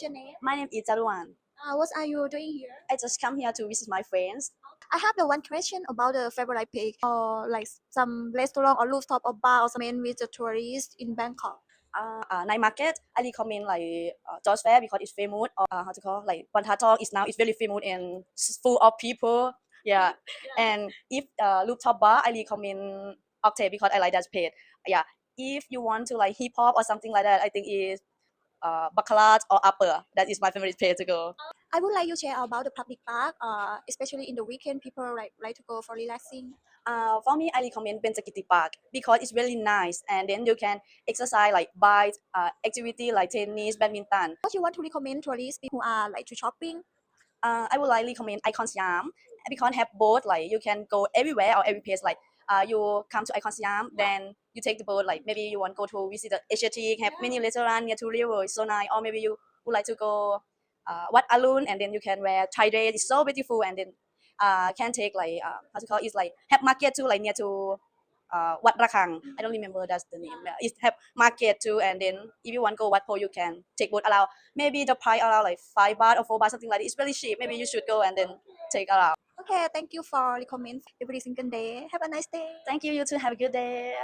Your name? My name is Jaruan. What are you doing here? I just come here to visit my friends. I have the one question about the favorite pick or like some restaurant or rooftop or bar or some main with the tourists in Bangkok. Night market, I recommend George Fair because it's famous. Or how to call like Pantatong is now it's very famous and full of people. Yeah, and if rooftop bar, I recommend Octave because I like that page. Yeah, if you want to like hip hop or something like that, I think is Baccarat or Upper. That is my favorite place to go. I would like you to share about the public park, especially in the weekend, people like to go for relaxing. For me, I recommend Benjakiti Park because it's really nice, and then you can exercise like bike activity like tennis, badminton. What you want to recommend tourists who are like to shopping? I would like recommend Icon Siam because have both like you can go everywhere or every place. Like you come to Icon Siam, then you take the boat. Like maybe you want to go to visit the Asiatic, have many restaurants near to river, it's so nice. Or maybe you would like to go Wat Arun, and then you can wear Thai dress. It's so beautiful, and then can take like how to call it, it's like have market too, like near to Wat Rakang. I don't remember that's the name. Yeah, it have market too, and then if you want to go Wat Po, you can take boat around. Maybe the price around like 5 baht or 4 baht, something like that. It's really cheap. Maybe you should go and then take around. Okay, thank you for recommend every single day. Have a nice day. Thank you. You too. Have a good day.